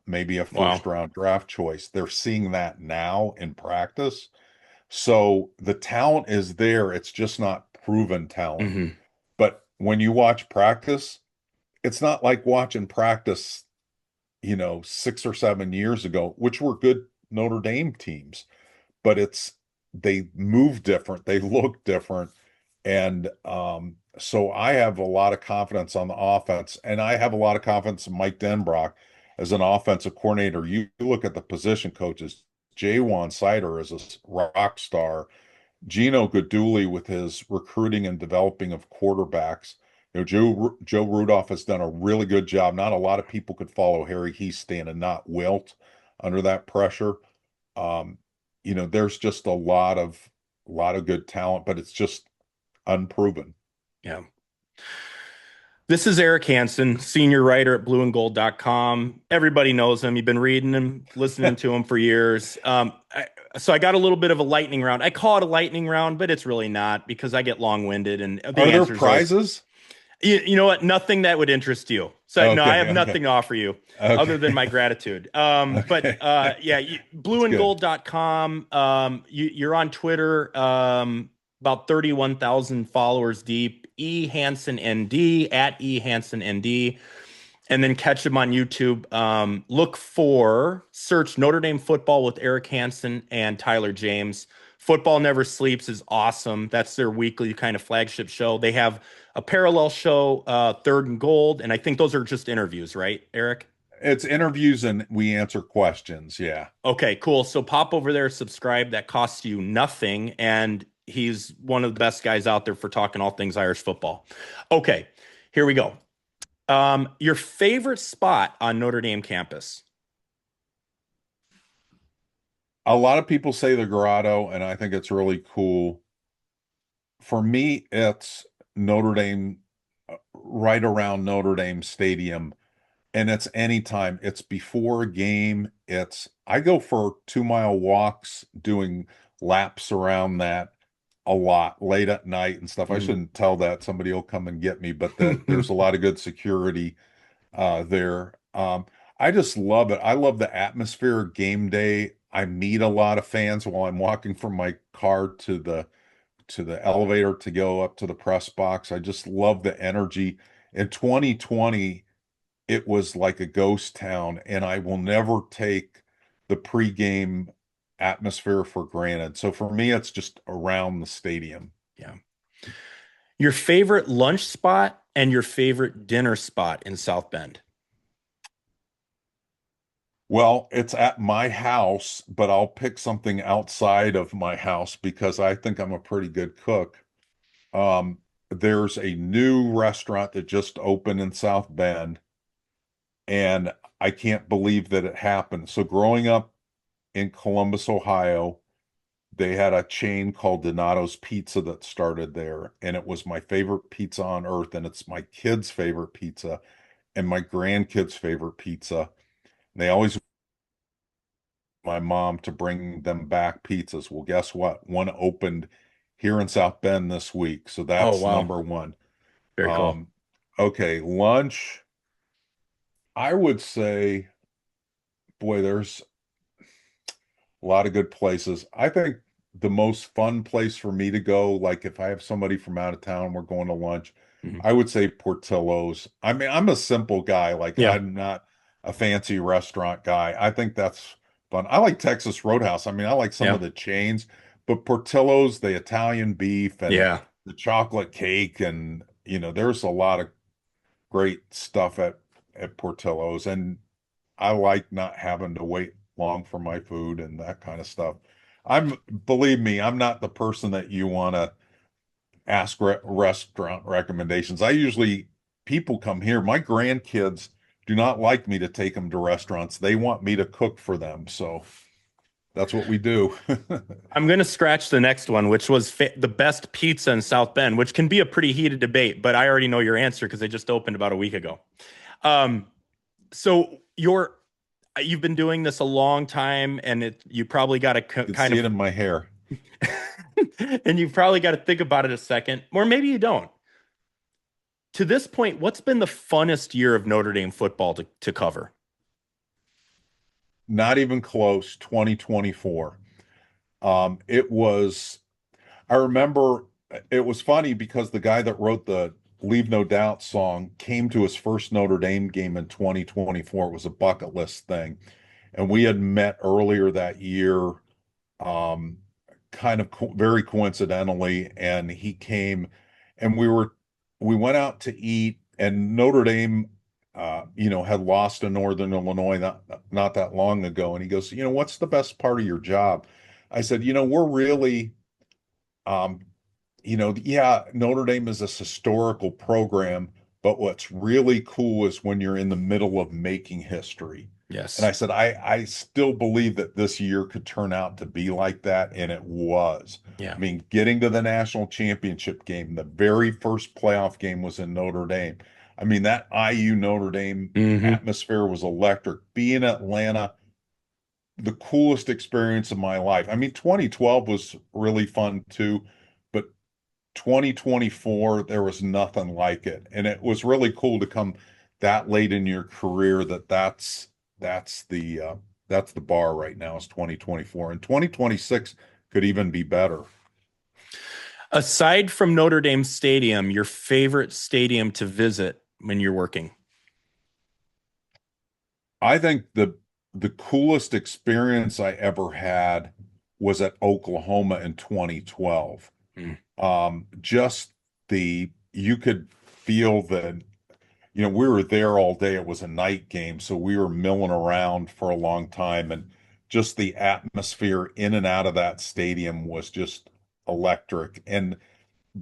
B: maybe a
A: Wow.
B: first round draft choice. They're seeing that now in practice. So the talent is there. It's just not proven talent.
A: Hmm.
B: But when you watch practice, it's not like watching practice 6 or 7 years ago, which were good Notre Dame teams, but they move different, they look different. And so I have a lot of confidence on the offense, and I have a lot of confidence in Mike Denbrock as an offensive coordinator. You look at the position coaches, Jaywan Sider is a rock star. Gino Guidugli with his recruiting and developing of quarterbacks. Joe Rudolph has done a really good job. Not a lot of people could follow Harry Heastan and not wilt under that pressure. Um, there's just a lot of good talent, but it's just unproven.
A: Yeah. This is Eric Hansen, senior writer at blueandgold.com. Everybody knows him. You've been reading him, listening to him for years. So I got a little bit of a lightning round. I call it a lightning round, but it's really not because I get long-winded and the
B: Are there
A: answer is always,
B: prizes?
A: you know what? Nothing that would interest you. So no, I
B: Okay,
A: have
B: okay,
A: nothing to offer you other than
B: okay,
A: my gratitude. But
B: okay.
A: yeah,
B: That's good.
A: blueandgold.com. You're on Twitter, about 31,000 followers deep. E Hansen ND at E Hansen ND, and then catch him on YouTube. Search Notre Dame football with Eric Hansen and Tyler James. Football Never Sleeps is awesome. That's their weekly kind of flagship show. They have a parallel show, Third and Gold, and I think those are just interviews, right, Eric?
B: It's interviews and we answer questions. Yeah.
A: Okay, cool. So pop over there, subscribe. That costs you nothing, and he's one of the best guys out there for talking all things Irish football. Okay, here we go. Your favorite spot on Notre Dame campus?
B: A lot of people say the grotto, and I think it's really cool. For me, it's Notre Dame, right around Notre Dame Stadium, and it's anytime. It's before a game. I go for 2 mile walks, doing laps around that a lot late at night and stuff. I
A: Mm.
B: shouldn't tell that. Somebody will come and get me, but there's a lot of good security there. I just love it. I love the atmosphere game day. I meet a lot of fans while I'm walking from my car to the elevator to go up to the press box. I just love the energy. In 2020, it was like a ghost town, and I will never take the pregame atmosphere for granted. So for me, it's just around the stadium.
A: Yeah. Your favorite lunch spot and your favorite dinner spot in South Bend.
B: Well, it's at my house, but I'll pick something outside of my house because I think I'm a pretty good cook. There's a new restaurant that just opened in South Bend, and I can't believe that it happened. So growing up in Columbus, Ohio, they had a chain called Donato's Pizza that started there, and it was my favorite pizza on earth, and it's my kids' favorite pizza and my grandkids' favorite pizza. They always my mom to bring them back pizzas. Well, guess what? One opened here in South Bend this week, so
A: Oh,
B: that's
A: wow.
B: number one.
A: Very cool.
B: Um, okay, lunch. I would say, boy, there's a lot of good places. I think the most fun place for me to go, like if I have somebody from out of town, we're going to lunch,
A: Mhm.
B: I would say Portillo's. I mean, I'm a simple guy. Like
A: Yeah.
B: I'm not a fancy restaurant guy. I think that's fun. I like Texas Roadhouse. I mean, I like some
A: Yeah.
B: of the chains, but Portillo's, the Italian beef and
A: Yeah.
B: the chocolate cake, and there's a lot of great stuff at Portillo's. And I like not having to wait long for my food and that kind of stuff. Believe me, I'm not the person that you want to ask restaurant recommendations. People come here. My grandkids do not like me to take them to restaurants. They want me to cook for them. So that's what we do.
A: I'm going to scratch the next one, which was the best pizza in South Bend, which can be a pretty heated debate, but I already know your answer because they just opened about a week ago. Um, so you've been doing this a long time, and you probably got to
B: You can
A: kind
B: see it
A: of,
B: in my hair.
A: and you've probably got to think about it a second, or maybe you don't. To this point, what's been the funnest year of Notre Dame football to cover?
B: Not even close, 2024. It was I remember it was funny because the guy that wrote the Leave No Doubt song came to his first Notre Dame game in 2024. It was a bucket list thing. And we had met earlier that year, um, kind of very coincidentally. And he came and we went out to eat, and Notre Dame, had lost to Northern Illinois not that long ago. And he goes, what's the best part of your job? I said, we're really, um, yeah, Notre Dame is a historical program, but what's really cool is when you're in the middle of making history. And
A: Yes.
B: I said, I still believe that this year could turn out to be like that, and it was.
A: Yeah.
B: I mean, getting to the national championship game, the very first playoff game was in Notre Dame. I mean, that IU Notre Dame
A: Hmm.
B: atmosphere was electric. Being in Atlanta, the coolest experience of my life. I mean, 2012 was really fun too, but 2024, there was nothing like it. And it was really cool to come that late in your career that's that's the bar right now is 2024. And 2026 could even be better.
A: Aside from Notre Dame Stadium, your favorite stadium to visit when you're working?
B: I think the coolest experience I ever had was at Oklahoma in 2012.
A: Mm.
B: Just you could feel the we were there all day. It was a night game, so we were milling around for a long time, and just the atmosphere in and out of that stadium was just electric. And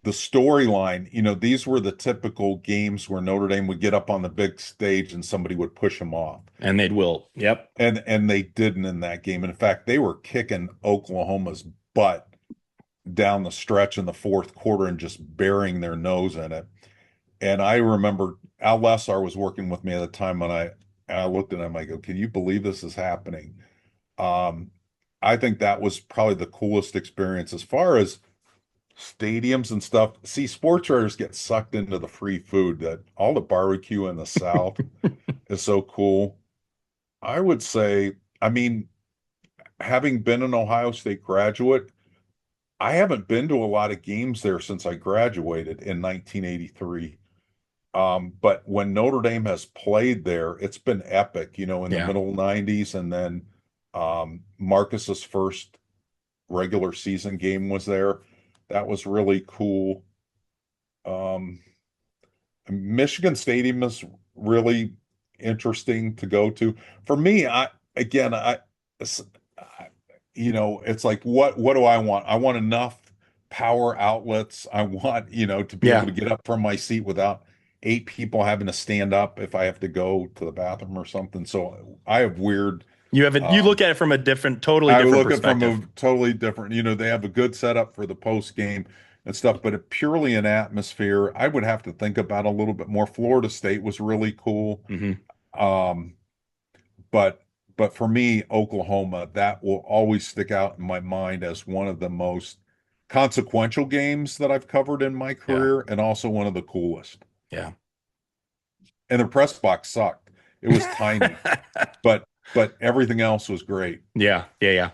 B: the storyline, these were the typical games where Notre Dame would get up on the big stage and somebody would push them off.
A: And they'd will. Yep.
B: And they didn't in that game. In fact, they were kicking Oklahoma's butt down the stretch in the fourth quarter and just burying their nose in it. And I remember Al Lessar was working with me at the time when I looked at him, I go, can you believe this is happening? Um, I think that was probably the coolest experience as far as stadiums and stuff. See, sports writers get sucked into the free food that all the barbecue in the South is so cool. I would say, I mean, having been an Ohio State graduate, I haven't been to a lot of games there since I graduated in 1983. But when Notre Dame has played there, it's been epic, in the
A: Yeah.
B: middle 90s. And then Marcus's first regular season game was there. That was really cool. Um, Michigan Stadium is really interesting to go to. For me, again, it's, it's like what do I want? I want enough power outlets. I want, to be able
A: Yeah.
B: to get up from my seat without eight people having to stand up if I have to go to the bathroom or something. So I have weird
A: You look
B: um
A: at it from a totally
B: I would
A: different
B: look at it from
A: perspective.
B: a totally different, they have a good setup for the post game and stuff, but purely an atmosphere, I would have to think about a little bit more. Florida State was really cool.
A: Hmm.
B: Um, but for me, Oklahoma, that will always stick out in my mind as one of the most consequential games that I've covered in my
A: Yeah.
B: career and also one of the coolest.
A: Yeah.
B: And the press box sucked. It was tiny, but everything else was great.
A: Yeah. Yeah. Yeah.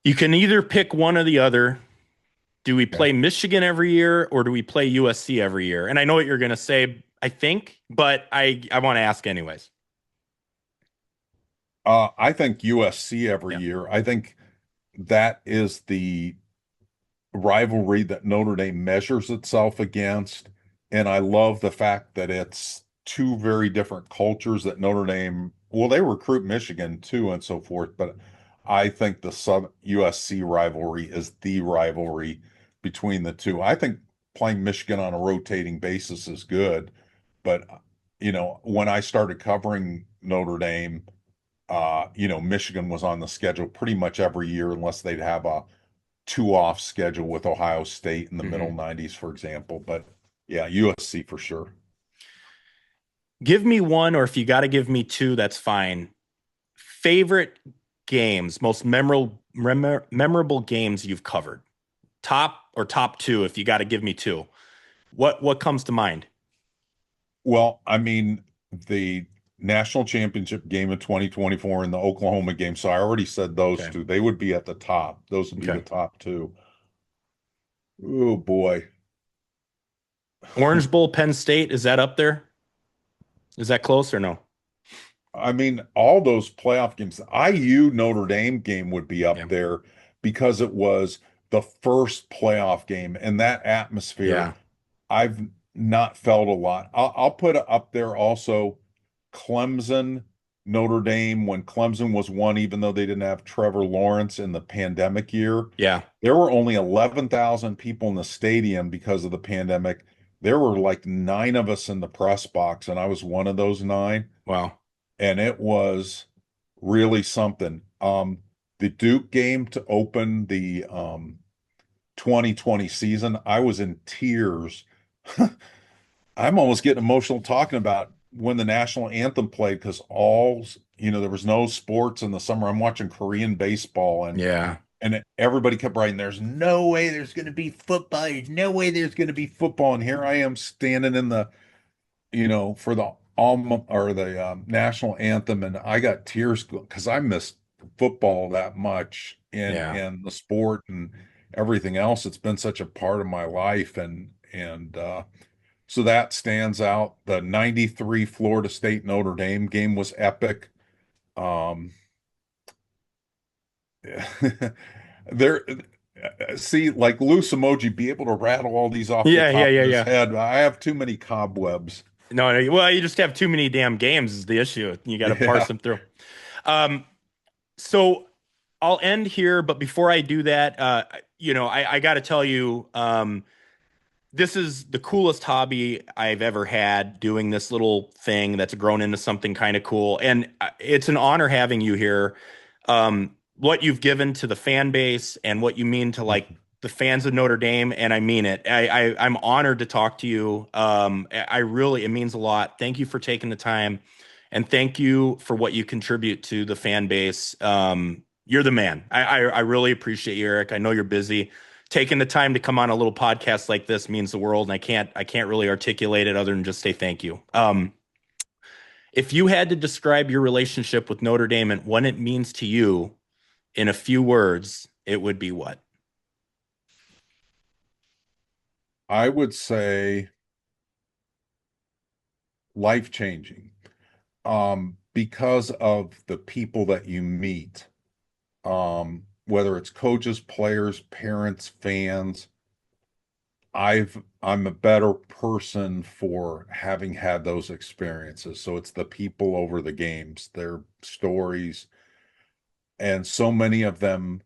A: You can either pick one or the other. Do we
B: Okay.
A: play Michigan every year or do we play USC every year? And I know what you're going to say, I think, but I want to ask anyways.
B: I think USC every
A: Yeah.
B: year. I think that is the rivalry that Notre Dame measures itself against. And I love the fact that it's two very different cultures that Notre Dame, well, they recruit Michigan too and so forth, but I think the Sub USC rivalry is the rivalry between the two. I think playing Michigan on a rotating basis is good, but when I started covering Notre Dame, Michigan was on the schedule pretty much every year unless they'd have a two off schedule with Ohio State in the middle
A: Hmm.
B: 90s, for example. But yeah, USC for sure.
A: Give me one, or if you got to give me two, that's fine. Favorite games, most memorable games you've covered. Top or top two, if you got to give me two. What comes to mind?
B: Well, I mean, the national championship game of 2024 and the Oklahoma game. So I already said those
A: Okay.
B: two. They would be at the top. Those would be the
A: Okay.
B: top two. Oh boy.
A: Orange Bowl, Penn State, is that up there? Is that close or no?
B: I mean, all those playoff games, the IU Notre Dame game would be up
A: Yeah.
B: there because it was the first playoff game and that atmosphere.
A: Yeah.
B: I've not felt a lot. I'll put up there also Clemson, Notre Dame when Clemson was one, even though they didn't have Trevor Lawrence in the pandemic year.
A: Yeah.
B: There were only 11,000 people in the stadium because of the pandemic. There were like nine of us in the press box, and I was one of those nine,
A: Wow.
B: and it was really something. The Duke game to open the 2020 season, I was in tears. I'm almost getting emotional talking about when the national anthem played because there was no sports in the summer. I'm watching Korean baseball
A: Yeah.
B: and everybody kept writing, there's no way there's going to be football. There's no way there's going to be football. And here I am standing in for the alma or the national anthem. And I got tears because I missed football that much
A: Yeah.
B: and the sport and everything else. It's been such a part of my life. So that stands out. The 93 Florida State Notre Dame game was epic. Um, there, see, like loose emoji, be able to rattle all these off the
A: Yeah. Yeah.
B: top
A: Yeah.
B: of his
A: Yeah.
B: head. I have too many cobwebs.
A: No, no. Well, you just have too many damn games is the issue. You got to parse
B: Yeah.
A: them through. Um, so I'll end here, but before I do that, I got to tell you, this is the coolest hobby I've ever had doing this little thing that's grown into something kind of cool. And it's an honor having you here. Um, what you've given to the fan base and what you mean to like the fans of Notre Dame, and I mean it. I'm honored to talk to you. I really, it means a lot. Thank you for taking the time, and thank you for what you contribute to the fan base. You're the man. I really appreciate you, Eric. I know you're busy. Taking the time to come on a little podcast like this means the world, and I can't really articulate it other than just say thank you. If you had to describe your relationship with Notre Dame and what it means to you in a few words, it would be what?
B: I would say life-changing, because of the people that you meet, whether it's coaches, players, parents, fans. I'm a better person for having had those experiences. So it's the people over the games, their stories, and so many of them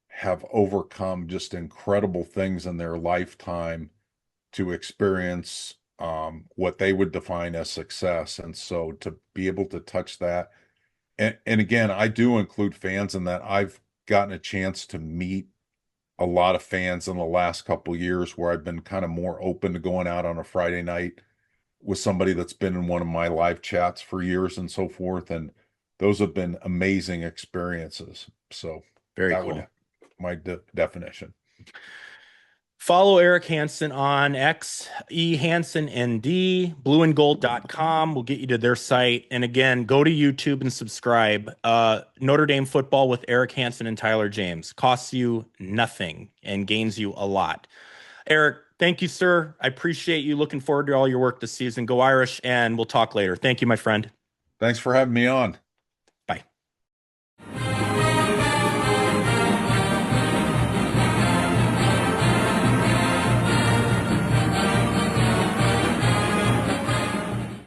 B: have overcome just incredible things in their lifetime to experience what they would define as success. And so to be able to touch that, and again, I do include fans in that. I've gotten a chance to meet a lot of fans in the last couple of years where I've been kind of more open to going out on a Friday night with somebody that's been in one of my live chats for years and so forth. And those have been amazing experiences. So
A: Very
B: that would
A: cool.
B: my definition.
A: Follow Eric Hansen on X, ehansennd, blueandgold.com will get you to their site. And again, go to YouTube and subscribe. Notre Dame football with Eric Hansen and Tyler James costs you nothing and gains you a lot. Eric, thank you, sir. I appreciate you. Looking forward to all your work this season. Go Irish, and we'll talk later. Thank you, my friend.
B: Thanks for having me on.